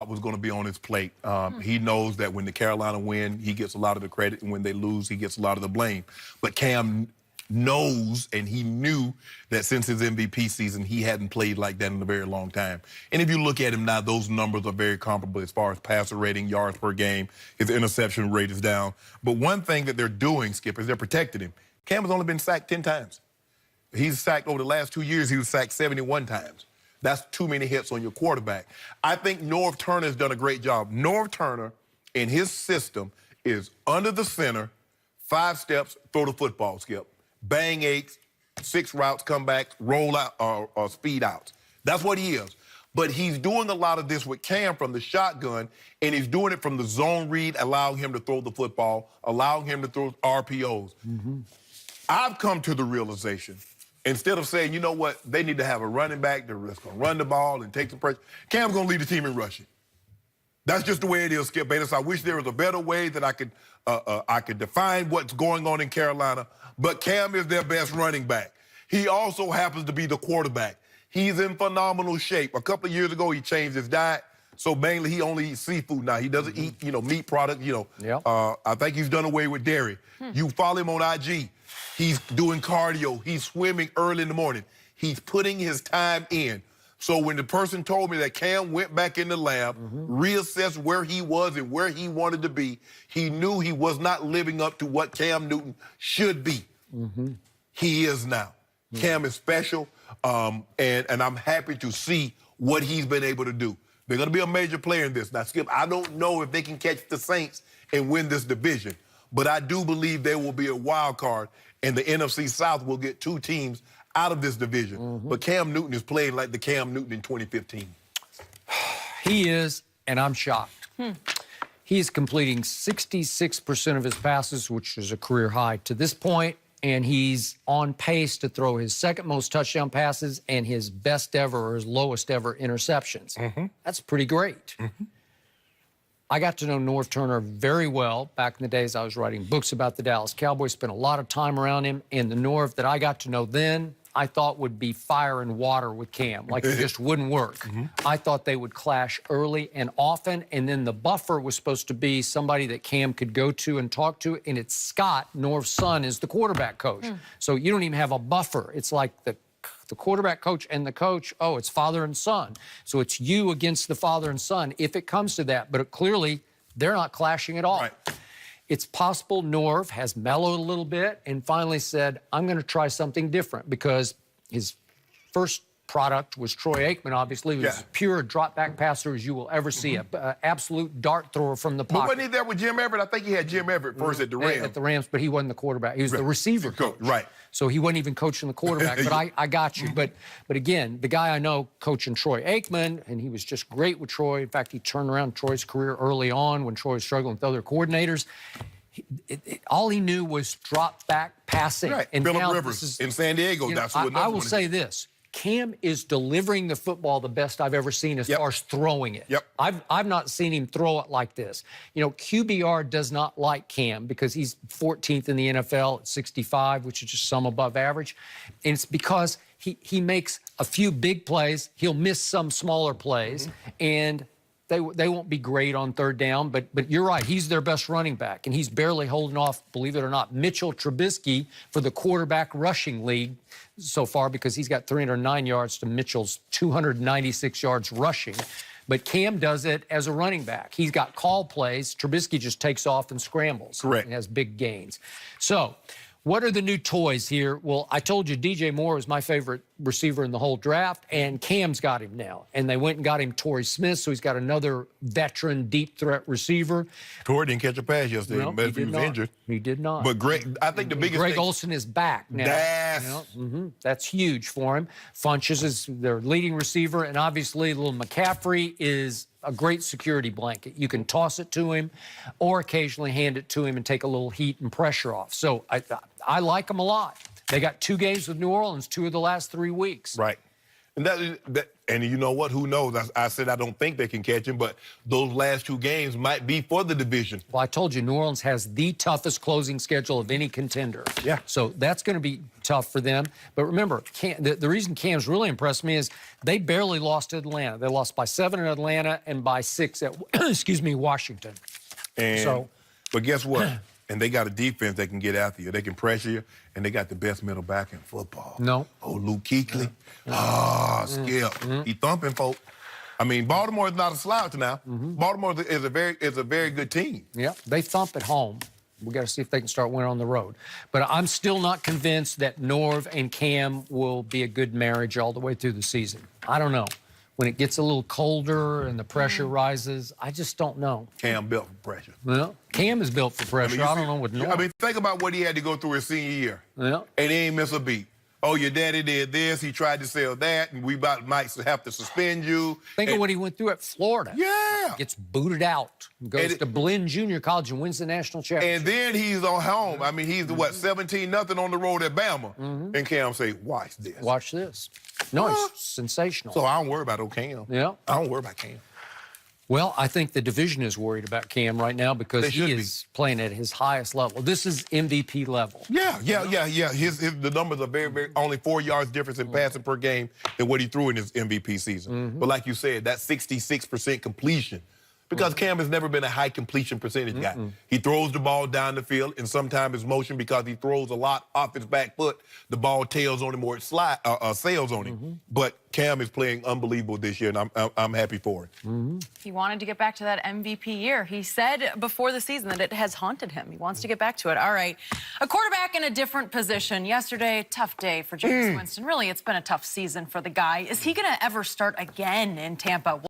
lot was going to be on his plate. He knows that when the Carolina win, he gets a lot of the credit, and when they lose, he gets a lot of the blame. But Cam knows, and he knew that since his MVP season, he hadn't played like that in a very long time. And if you look at him now, those numbers are very comparable as far as passer rating, yards per game. His interception rate is down. But one thing that they're doing, Skip, is they're protecting him. Cam has only been sacked 10 times. He's sacked over the last 2 years. He was sacked 71 times. That's too many hits on your quarterback. I think Norv Turner has done a great job. Norv Turner, in his system, is under the center, 5 steps, throw the football, Skip. Bang 8, 6 routes, comebacks, roll out, or speed outs. That's what he is. But he's doing a lot of this with Cam from the shotgun, and he's doing it from the zone read, allowing him to throw the football, allowing him to throw RPOs. I've come to the realization, instead of saying, you know what, they need to have a running back that's going to run the ball and take the pressure, Cam's going to lead the team in rushing. That's just the way it is, Skip Bayless. I wish there was a better way that I could define what's going on in Carolina, but Cam is their best running back. He also happens to be the quarterback. He's in phenomenal shape. A couple of years ago, he changed his diet, so mainly he only eats seafood now. He doesn't eat, meat products, I think he's done away with dairy. You follow him on IG. He's doing cardio. He's swimming early in the morning. He's putting his time in. So when the person told me that Cam went back in the lab, reassessed where he was and where he wanted to be, he knew he was not living up to what Cam Newton should be. He is now. Cam is special, and I'm happy to see what he's been able to do. They're going to be a major player in this. Now, Skip, I don't know if they can catch the Saints and win this division, but I do believe there will be a wild card, and the NFC South will get 2 teams out of this division. But Cam Newton is playing like the Cam Newton in 2015. He is, and I'm shocked. He's completing 66% of his passes, which is a career high to this point, and he's on pace to throw his second most touchdown passes and his best ever or his lowest ever interceptions. That's pretty great. I got to know Norv Turner very well back in the days I was writing books about the Dallas Cowboys, spent a lot of time around him, and the Norv that I got to know then, I thought would be fire and water with Cam, like it just wouldn't work. I thought they would clash early and often, and then the buffer was supposed to be somebody that Cam could go to and talk to, and it's Scott, Norv's son, is the quarterback coach. So you don't even have a buffer. It's like the quarterback coach and the coach, oh, it's father and son. So it's you against the father and son if it comes to that. But clearly, they're not clashing at all. It's possible Norv has mellowed a little bit and finally said, I'm going to try something different, because his first product was Troy Aikman, obviously. He was as pure a drop-back passer as you will ever see, an absolute dart thrower from the pocket. But wasn't he there with Jim Everett? I think he had Jim Everett first at the Rams. At the Rams, but he wasn't the quarterback. He was the receiver coach. Right. So he wasn't even coaching the quarterback, but I got you. But again, the guy I know coaching Troy Aikman, and he was just great with Troy. In fact, he turned around Troy's career early on when Troy was struggling with other coordinators. All he knew was drop-back passing. And Phillip Rivers in San Diego, that's what I will say this. Cam is delivering the football the best I've ever seen as far as throwing it. I've not seen him throw it like this. QBR does not like Cam because he's 14th in the NFL at 65, which is just some above average. And it's because he makes a few big plays. He'll miss some smaller plays. And they won't be great on third down, but you're right. He's their best running back, and he's barely holding off, believe it or not, Mitchell Trubisky for the quarterback rushing league so far, because he's got 309 yards to Mitchell's 296 yards rushing. But Cam does it as a running back. He's got call plays. Trubisky just takes off and scrambles. And has big gains. So what are the new toys here? Well, I told you DJ Moore was my favorite receiver in the whole draft, and Cam's got him now. And they went and got him Torrey Smith, so he's got another veteran deep threat receiver. Torrey didn't catch a pass yesterday, no, but he was injured. He did not. But I think the biggest Greg thing... Olsen is back now. That's huge for him. Funches is their leading receiver, and obviously little McCaffrey is a great security blanket. You can toss it to him or occasionally hand it to him and take a little heat and pressure off. So I like him a lot. They got 2 games with New Orleans, 2 of the last 3 weeks. And you know what? Who knows? I said I don't think they can catch him, but those last 2 games might be for the division. Well, I told you, New Orleans has the toughest closing schedule of any contender. Yeah. So that's going to be tough for them. But remember, the reason Cam's really impressed me is they barely lost to Atlanta. They lost by 7 in Atlanta and by 6 at, excuse me, Washington. But guess what? And they got a defense that can get after you. They can pressure you, and they got the best middle back in football. No. Oh, Luke Kuechly. Skip. He thumping folk. I mean, Baltimore is not a slouch now. Baltimore is a very good team. Yeah, they thump at home. We got to see if they can start winning on the road. But I'm still not convinced that Norv and Cam will be a good marriage all the way through the season. I don't know. When it gets a little colder and the pressure rises, I just don't know. Cam built for pressure. Well, Cam is built for pressure. I don't know what Norv. I mean, think about what he had to go through his senior year. Yeah. And he ain't miss a beat. Oh, your daddy did this. He tried to sell that, and we might have to suspend you. Think of what he went through at Florida. Yeah. Gets booted out. Goes to Blinn Junior College and wins the national championship. And then he's on home. I mean, he's, 17-0 on the road at Bama. And Cam say, watch this. Watch this. No, it's sensational. So I don't worry about Cam. Yeah. I don't worry about Cam. Well, I think the division is worried about Cam right now because They should he is playing at his highest level. This is MVP level. Yeah. The numbers are very, only 4 yards difference in passing per game than what he threw in his MVP season. But like you said, that 66% completion. Because Cam has never been a high completion percentage guy. He throws the ball down the field, and sometimes it's motion because he throws a lot off his back foot. The ball tails on him or it sails on him. But Cam is playing unbelievable this year, and I'm happy for it. He wanted to get back to that MVP year. He said before the season that it has haunted him. He wants to get back to it. All right. A quarterback in a different position. Yesterday, tough day for Jameis Winston. Really, it's been a tough season for the guy. Is he going to ever start again in Tampa?